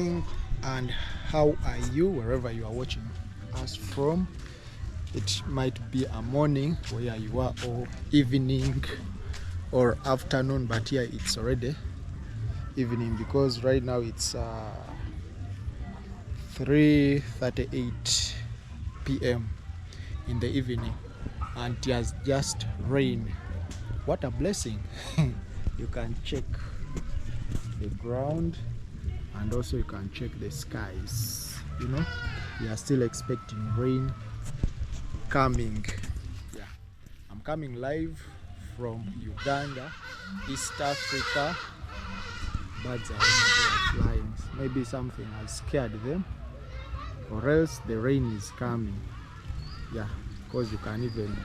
morning, and how are you wherever you are watching us from? It might be a morning where you are, or evening or afternoon, but here it's already evening because right now it's 3:38 p.m. in the evening, and it has just rained. What a blessing. You can check the ground and also you can check the skies. You know, we are still expecting rain coming. Yeah, I'm coming live from Uganda, East Africa. Birds are flying. Maybe something has scared them, or else the rain is coming. Yeah, because you can even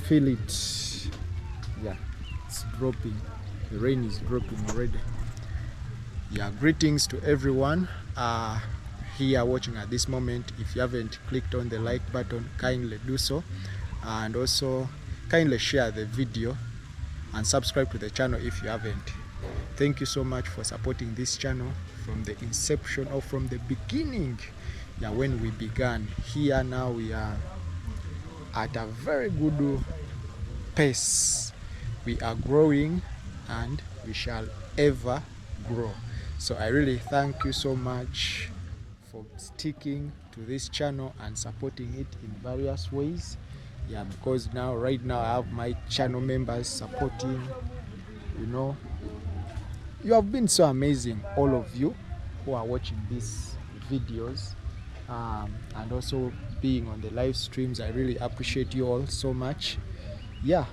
feel it. Yeah, it's dropping. The rain is dropping already. Yeah, greetings to everyone here watching at this moment. If you haven't clicked on the like button, kindly do so, and also kindly share the video and subscribe to the channel if you haven't. Thank you so much for supporting this channel from the inception or from the beginning. Yeah, when we began here, now we are at a very good pace. We are growing and we shall ever grow. So I really thank you so much for sticking to this channel and supporting it in various ways. Yeah, because right now I have my channel members supporting. You know, you have been so amazing, all of you who are watching these videos and also being on the live streams. I really appreciate you all so much. Yeah,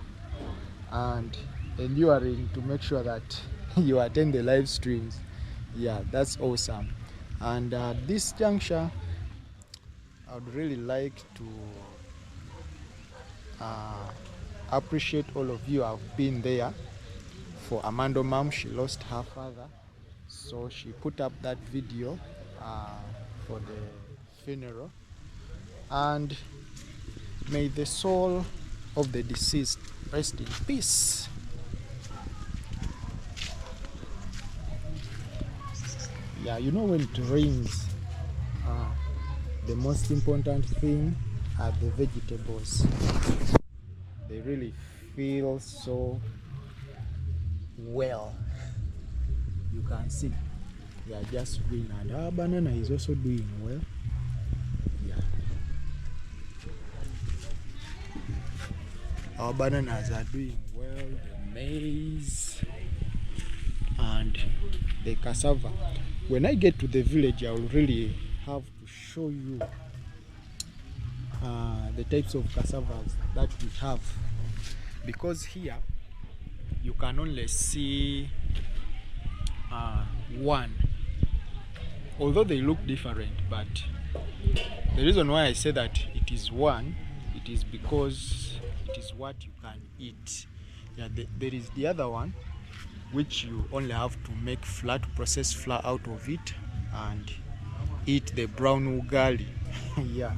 and enduring to make sure that you attend the live streams. Yeah, that's awesome. And at this juncture, I would really like to appreciate all of you who have been there for Amando mom. She lost her father, so she put up that video for the funeral. And may the soul of the deceased rest in peace. Yeah, you know, when it rains, the most important thing are the vegetables. They really feel so well. You can see they are just green, and our banana is also doing well. Yeah, our bananas are doing well, the maize and the cassava. When I get to the village, I will really have to show you the types of cassavas that we have, because here you can only see one, although they look different. But the reason why I say that it is one, it is because it is what you can eat. Yeah, there is the other one which you only have to make flat, process flour out of it and eat the brown ugali. Yeah,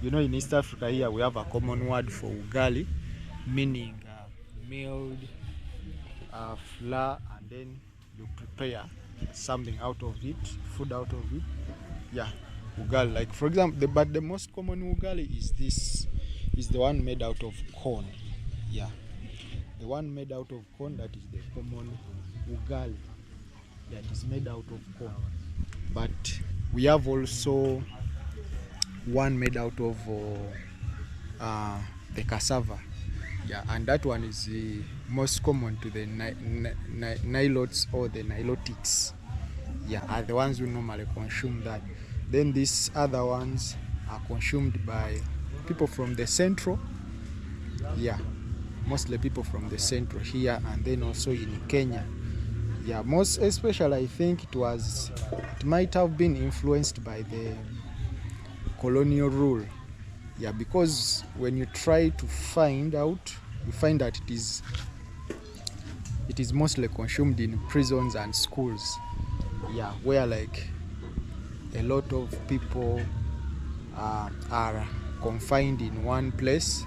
you know, in East Africa here we have a common word for ugali, meaning milled flour, and then you prepare something out of it, food out of it. Yeah, ugali. Like for example, but the most common ugali is the one made out of corn. Yeah, the one made out of corn, that is the common ugali that is made out of corn. But we have also one made out of the cassava. Yeah, and that one is the most common to the Nilotes or the Nilotics. Yeah, are the ones who normally consume that. Then these other ones are consumed by people from the central. Yeah, mostly people from the central here, and then also in Kenya. Yeah, most especially I think it might have been influenced by the colonial rule. Yeah, because when you try to find out, you find that it is mostly consumed in prisons and schools. Yeah, where like a lot of people are confined in one place.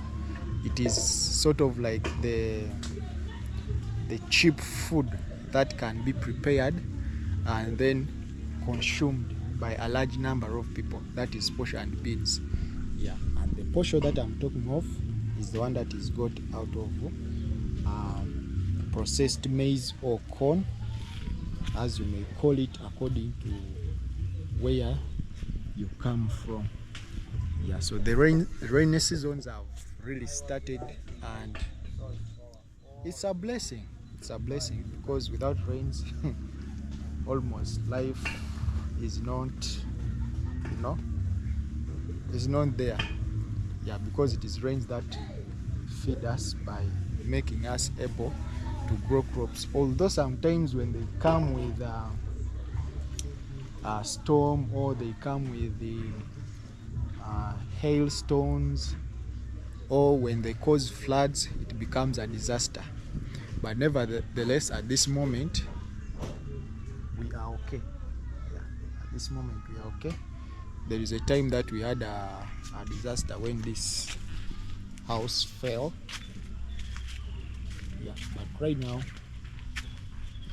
It is sort of like the cheap food that can be prepared and then consumed by a large number of people. That is posho and beans. Yeah, and the posho that I'm talking of is the one that is got out of processed maize or corn, as you may call it, according to where you come from. Yeah, so the rainy seasons have really started, and it's a blessing. It's a blessing, because without rains almost life is not, is not there. Yeah, because it is rains that feed us by making us able to grow crops. Although sometimes when they come with a storm, or they come with the hailstones, or when they cause floods, it becomes a disaster. But nevertheless, at this moment we are okay. Yeah, at this moment we are okay. There is a time that we had a disaster when this house fell. Yeah, but right now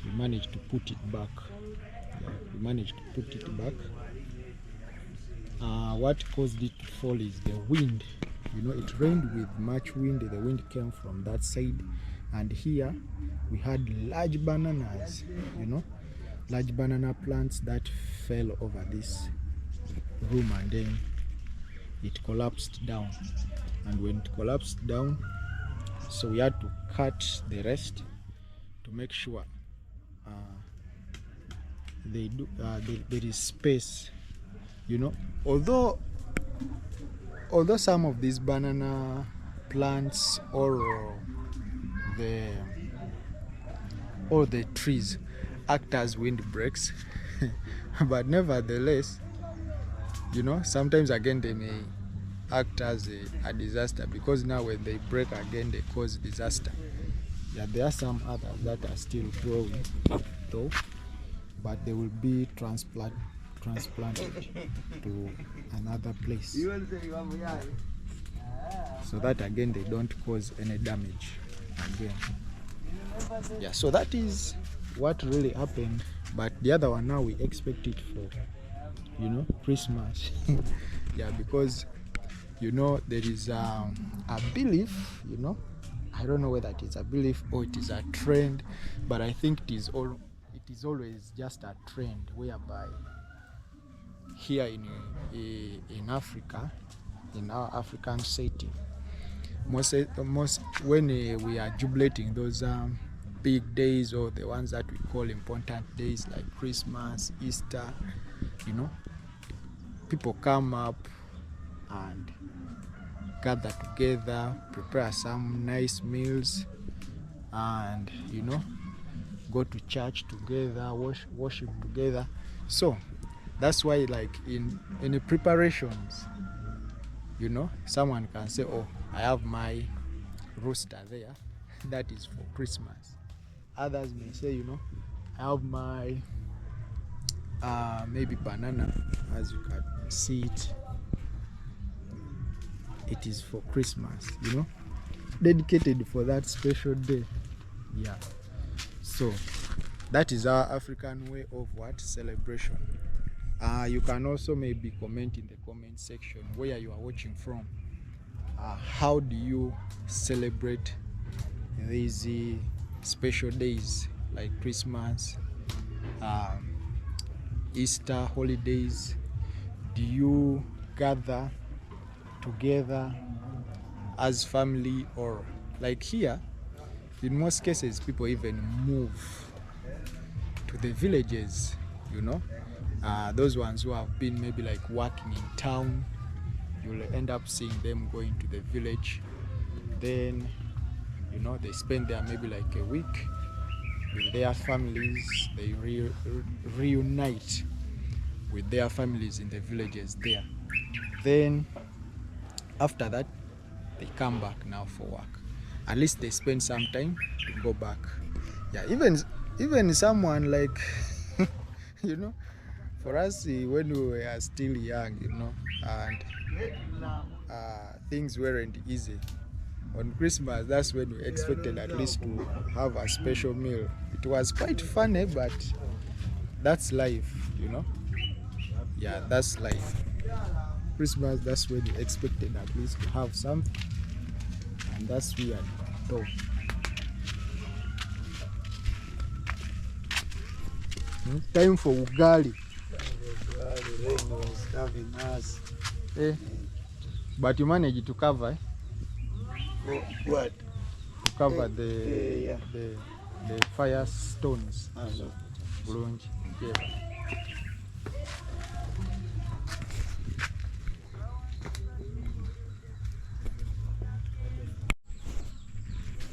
we managed to put it back. Yeah, we managed to put it back. What caused it to fall is the wind. It rained with much wind. The wind came from that side, and here we had large bananas, large banana plants that fell over this room, and then it collapsed down. And when it collapsed down, so we had to cut the rest to make sure there is space. Although some of these banana plants or the trees act as windbreaks, but nevertheless, sometimes again they may act as a disaster, because now when they break again they cause disaster. Yeah, there are some others that are still growing though, but they will be transplanted to another place, so that again they don't cause any damage again. Yeah, so that is what really happened. But the other one now, we expect it for Christmas. Yeah, because there is a belief, I don't know whether it is a belief or it is a trend, but I think it is always just a trend, whereby here in Africa, in our African setting, most when we are jubilating those big days, or the ones that we call important days like Christmas, Easter, people come up and gather together, prepare some nice meals, and go to church together, worship together. So that's why, like in any preparations, someone can say, oh, I have my rooster there, that is for Christmas. Others may say, I have my maybe banana, as you can see it is for Christmas, dedicated for that special day. Yeah, so that is our African way of celebration. You can also maybe comment in the comment section where you are watching from. How do you celebrate these special days like Christmas, Easter, holidays? Do you gather together as family, or like here, in most cases, people even move to the villages, those ones who have been maybe like working in town, you'll end up seeing them going to the village. Then they spend there maybe like a week with their families. They reunite with their families in the villages there. Then after that, they come back now for work. At least they spend some time to go back. Yeah, even someone like for us, when we were still young, and things weren't easy. On Christmas, that's when we expected at least to have a special meal. It was quite funny, but that's life, Yeah, that's like Christmas. That's when you expected at least to have something, and that's weird though. Time for ugali. Rain was having us. Eh, but you managed to cover, What? to cover Yeah. the fire stones. Also. Bulungi. Yeah.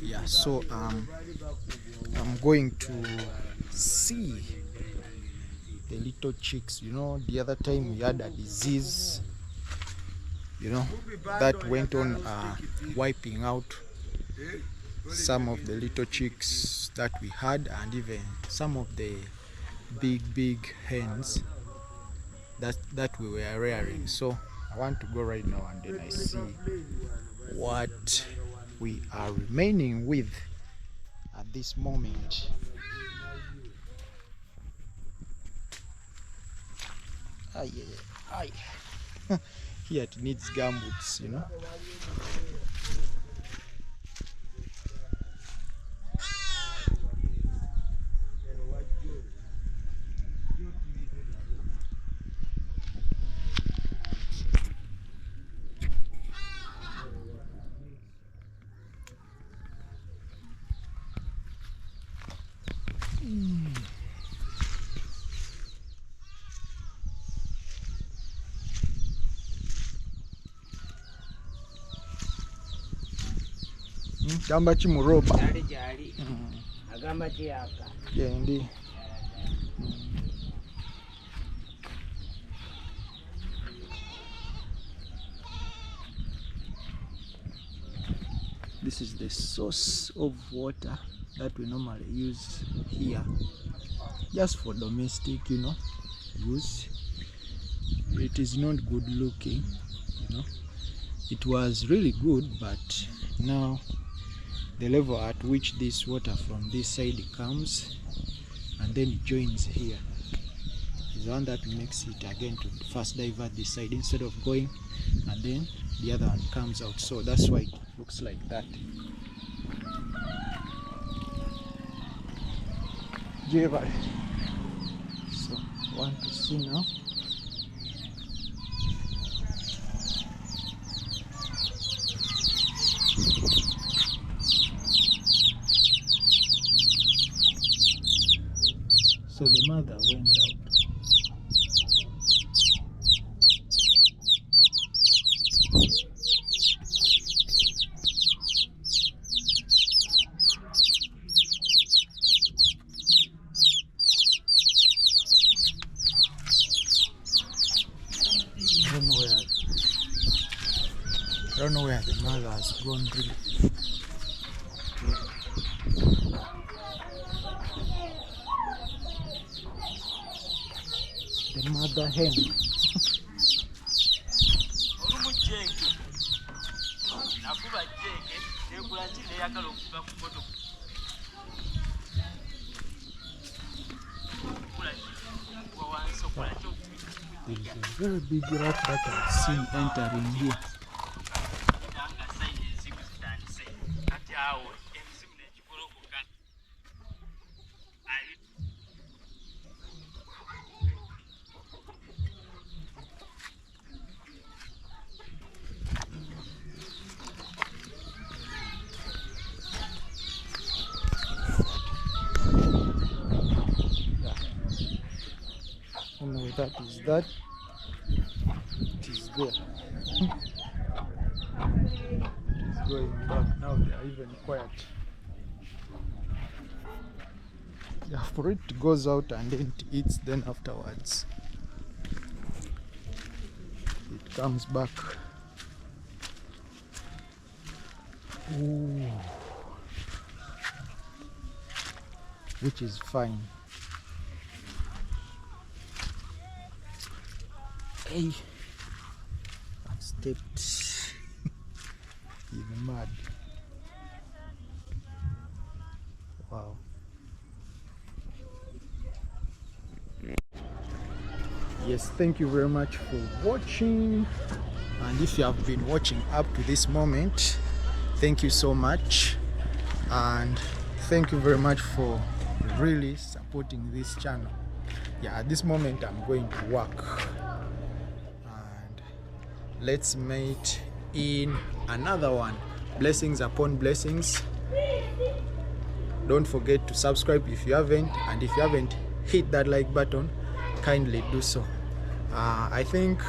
Yeah, so I'm going to see the little chicks. You know, the other time we had a disease, you know, that went on wiping out some of the little chicks that we had, and even some of the big hens that we were rearing. So I want to go right now and then I see what we are remaining with at this moment. Aye, aye, aye. Here it needs gumboots, you know. Gamba ki mu roba Agamba kiyaka. gendi. This is the source of water that we normally use here, just for domestic, you know, use. It is not good looking, you know. It was really good, but now the level at which this water from this side comes and then it joins here is the one that makes it again to first divert this side instead of going and then the other one comes out. So that's why it looks like that. So I want to see now. So the mother went out. I don't know where the mother has gone really. The mother hen. There is a very big rat that I've seen entering here. Anyway, that is that. It is there. It's going back now. They are even quiet. Yeah, for it goes out and then it eats. Then afterwards, it comes back. Ooh. Which is fine. Hey, I've stepped in the mud. Wow. Yes, thank you very much for watching, and if you have been watching up to this moment, thank you so much, and thank you very much for really supporting this channel. Yeah, at this moment I'm going to work, and let's meet in another one. Blessings upon blessings. Don't forget to subscribe if you haven't, and if you haven't hit that like button, kindly do so. I think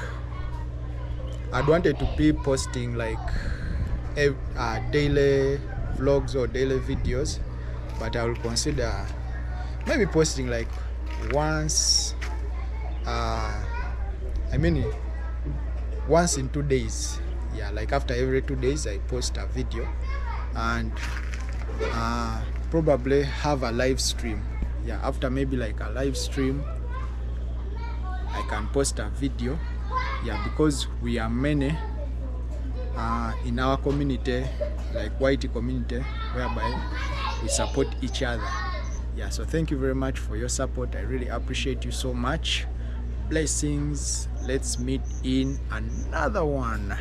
I'd wanted to be posting like daily vlogs or daily videos, but I will consider maybe posting like once once in 2 days. Yeah, like after every 2 days I post a video, and probably have a live stream. Yeah, after maybe like a live stream I can post a video. Yeah, because we are many in our community, like white community, whereby we support each other. Yeah, so thank you very much for your support. I really appreciate you so much. Blessings. Let's meet in another one.